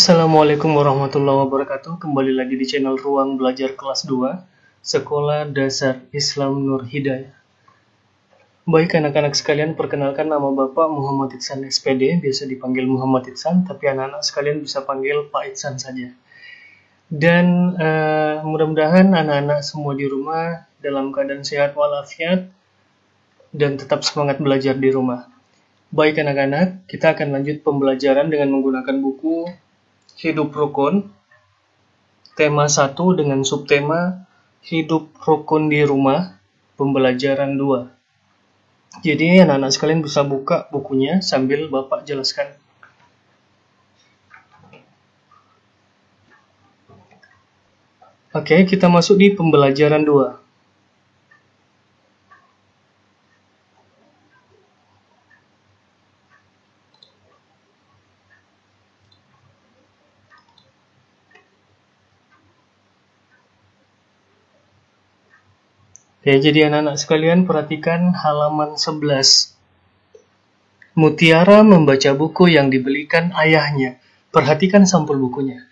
Assalamualaikum warahmatullahi wabarakatuh. Kembali lagi di channel Ruang Belajar Kelas 2 Sekolah Dasar Islam Nur Hidayah. Baik anak-anak sekalian, perkenalkan nama Bapak Muhammad Iksan SPD, biasa dipanggil Muhammad Iksan, tapi anak-anak sekalian bisa panggil Pak Iksan saja. Dan mudah-mudahan anak-anak semua di rumah dalam keadaan sehat walafiat dan tetap semangat belajar di rumah. Baik anak-anak, kita akan lanjut pembelajaran dengan menggunakan buku Hidup Rukun, tema 1 dengan subtema Hidup Rukun di Rumah, pembelajaran 2. Jadi anak-anak sekalian bisa buka bukunya sambil Bapak jelaskan. Oke, kita masuk di pembelajaran 2. Oke, jadi anak-anak sekalian perhatikan halaman 11. Mutiara membaca buku yang dibelikan ayahnya. Perhatikan sampul bukunya.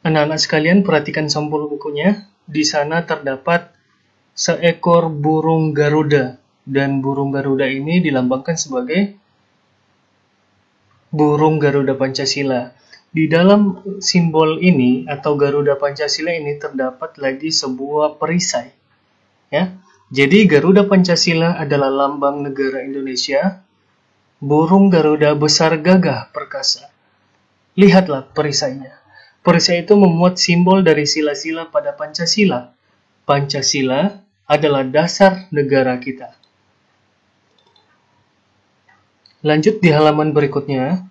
Anak-anak sekalian perhatikan sampul bukunya. Di sana terdapat seekor burung Garuda. Dan burung Garuda ini dilambangkan sebagai burung Garuda Pancasila. Di dalam simbol ini atau Garuda Pancasila ini terdapat lagi sebuah perisai. Ya, jadi Garuda Pancasila adalah lambang negara Indonesia. Burung Garuda besar gagah perkasa. Lihatlah perisainya. Perisai itu memuat simbol dari sila-sila pada Pancasila. Pancasila adalah dasar negara kita. Lanjut di halaman berikutnya.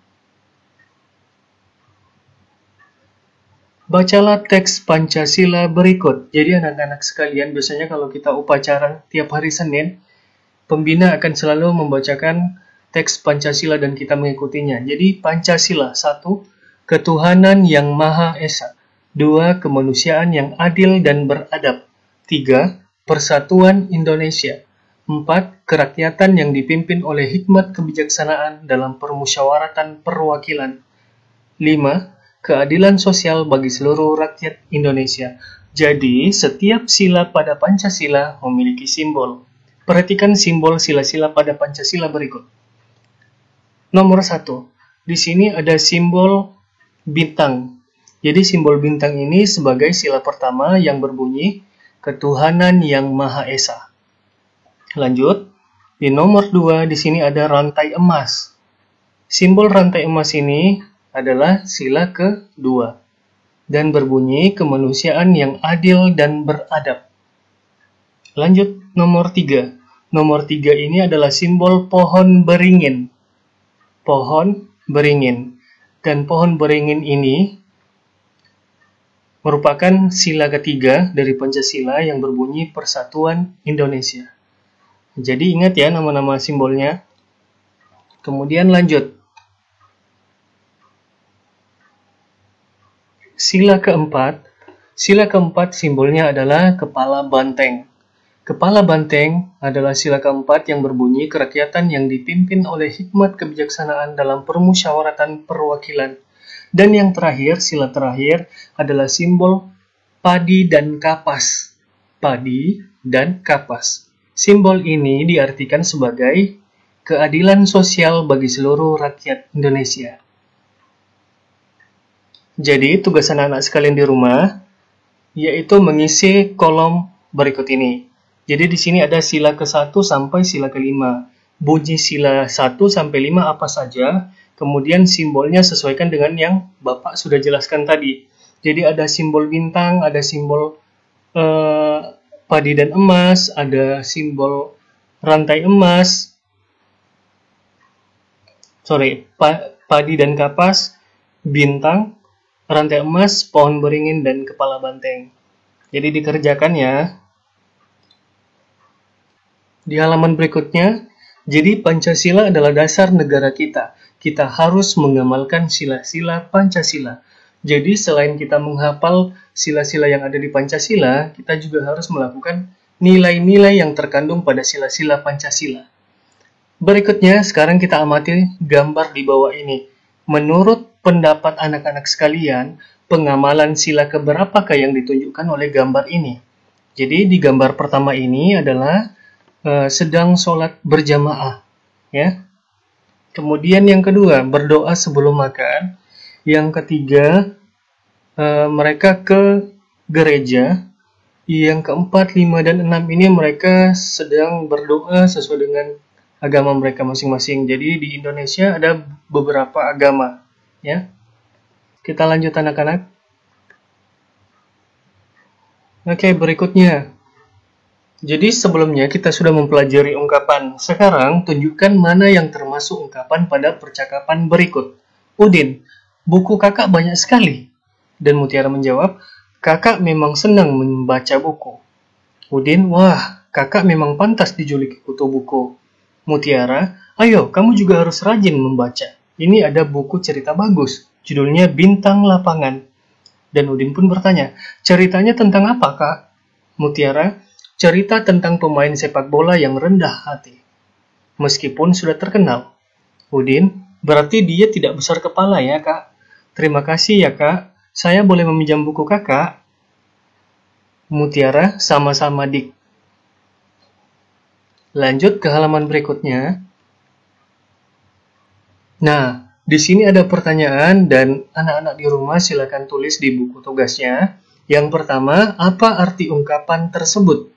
Bacalah teks Pancasila berikut. Jadi anak-anak sekalian, biasanya kalau kita upacara tiap hari Senin, pembina akan selalu membacakan teks Pancasila dan kita mengikutinya. Jadi Pancasila 1. Ketuhanan yang Maha Esa. 2. Kemanusiaan yang adil dan beradab. 3. Persatuan Indonesia. 4. Kerakyatan yang dipimpin oleh hikmat kebijaksanaan dalam permusyawaratan perwakilan. 5. Keadilan sosial bagi seluruh rakyat Indonesia. Jadi, setiap sila pada Pancasila memiliki simbol. Perhatikan simbol sila-sila pada Pancasila berikut. Nomor 1. Di sini ada simbol bintang. Jadi, simbol bintang ini sebagai sila pertama yang berbunyi Ketuhanan yang Maha Esa. Lanjut, di nomor 2 di sini ada rantai emas. Simbol rantai emas ini adalah sila kedua dan berbunyi kemanusiaan yang adil dan beradab. Lanjut nomor 3. Nomor 3 ini adalah simbol pohon beringin. Pohon beringin. Dan pohon beringin ini merupakan sila ketiga dari Pancasila yang berbunyi Persatuan Indonesia. Jadi ingat ya nama-nama simbolnya. Kemudian lanjut. Sila keempat simbolnya adalah kepala banteng. Kepala banteng adalah sila keempat yang berbunyi kerakyatan yang dipimpin oleh hikmat kebijaksanaan dalam permusyawaratan perwakilan. Dan yang terakhir, sila terakhir adalah simbol padi dan kapas. Padi dan kapas. Simbol ini diartikan sebagai keadilan sosial bagi seluruh rakyat Indonesia. Jadi, tugas anak-anak sekalian di rumah, yaitu mengisi kolom berikut ini. Jadi, di sini ada sila ke-1 sampai sila ke-5. Bunyi sila 1 sampai 5 apa saja, kemudian simbolnya sesuaikan dengan yang Bapak sudah jelaskan tadi. Jadi, ada simbol bintang, ada simbol padi dan emas, ada simbol rantai emas, padi dan kapas, bintang, rantai emas, pohon beringin, dan kepala banteng. Jadi dikerjakan ya. Di halaman berikutnya, jadi Pancasila adalah dasar negara kita. Kita harus mengamalkan sila-sila Pancasila. Jadi selain kita menghafal sila-sila yang ada di Pancasila, kita juga harus melakukan nilai-nilai yang terkandung pada sila-sila Pancasila. Berikutnya, sekarang kita amati gambar di bawah ini. Menurut pendapat anak-anak sekalian, pengamalan sila keberapakah yang ditunjukkan oleh gambar ini? Jadi di gambar pertama ini adalah sedang sholat berjamaah, ya. Kemudian yang kedua, berdoa sebelum makan. Yang ketiga, mereka ke gereja. Yang keempat, 5, dan 6 ini mereka sedang berdoa sesuai dengan agama mereka masing-masing. Jadi di Indonesia ada beberapa agama, ya. Kita lanjut anak-anak. Oke, berikutnya. Jadi sebelumnya kita sudah mempelajari ungkapan. Sekarang tunjukkan mana yang termasuk ungkapan pada percakapan berikut. Udin, buku kakak banyak sekali. Dan Mutiara menjawab, kakak memang senang membaca buku. Udin, wah, kakak memang pantas dijuluki kutu buku. Mutiara, ayo kamu juga harus rajin membaca. Ini ada buku cerita bagus, judulnya Bintang Lapangan. Dan Udin pun bertanya, ceritanya tentang apa kak? Mutiara, cerita tentang pemain sepak bola yang rendah hati. Meskipun sudah terkenal. Udin, berarti dia tidak besar kepala ya kak? Terima kasih ya kak, saya boleh meminjam buku kakak? Mutiara, sama-sama dik. Lanjut ke halaman berikutnya. Nah, di sini ada pertanyaan dan anak-anak di rumah silakan tulis di buku tugasnya. Yang pertama, apa arti ungkapan tersebut?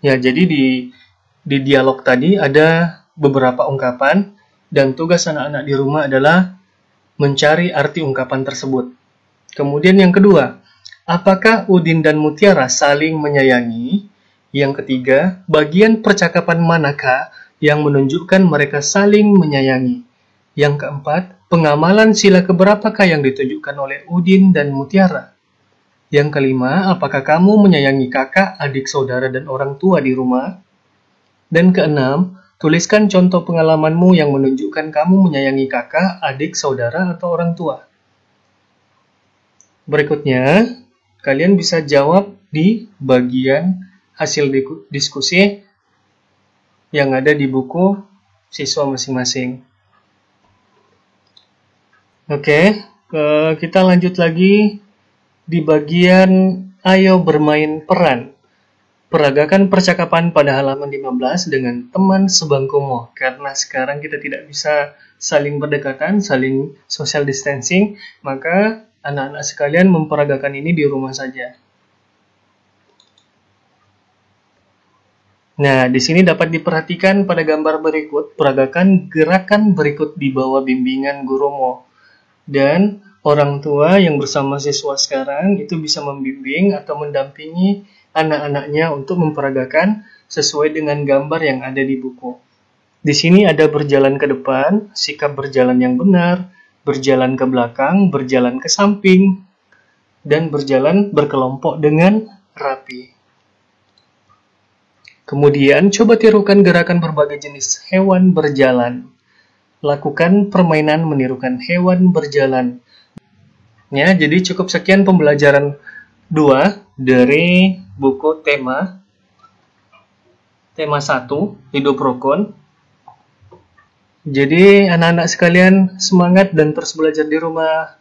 Ya, jadi di dialog tadi ada beberapa ungkapan dan tugas anak-anak di rumah adalah mencari arti ungkapan tersebut. Kemudian yang kedua, apakah Udin dan Mutiara saling menyayangi? Yang ketiga, bagian percakapan manakah yang menunjukkan mereka saling menyayangi? Yang keempat, pengamalan sila keberapakah yang ditunjukkan oleh Udin dan Mutiara? Yang kelima, apakah kamu menyayangi kakak, adik, saudara, dan orang tua di rumah? Dan keenam, tuliskan contoh pengalamanmu yang menunjukkan kamu menyayangi kakak, adik, saudara, atau orang tua. Berikutnya, kalian bisa jawab di bagian hasil diskusi yang ada di buku siswa masing-masing. Oke, kita lanjut lagi. Di bagian ayo bermain peran, peragakan percakapan pada halaman 15 dengan teman sebangkumu. Karena sekarang kita tidak bisa saling berdekatan, saling social distancing, maka anak-anak sekalian memperagakan ini di rumah saja. Nah, di sini dapat diperhatikan pada gambar berikut, peragakan gerakan berikut di bawah bimbingan gurumu. Dan orang tua yang bersama siswa sekarang itu bisa membimbing atau mendampingi anak-anaknya untuk memperagakan sesuai dengan gambar yang ada di buku. Di sini ada berjalan ke depan, sikap berjalan yang benar, berjalan ke belakang, berjalan ke samping, dan berjalan berkelompok dengan rapi. Kemudian coba tirukan gerakan berbagai jenis hewan berjalan. Lakukan permainan menirukan hewan berjalan. Ya, jadi cukup sekian pembelajaran 2 dari buku tema 1, Hidup Rukun. Jadi anak-anak sekalian semangat dan terus belajar di rumah.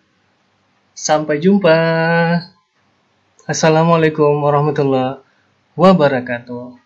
Sampai jumpa. Assalamualaikum warahmatullahi wabarakatuh.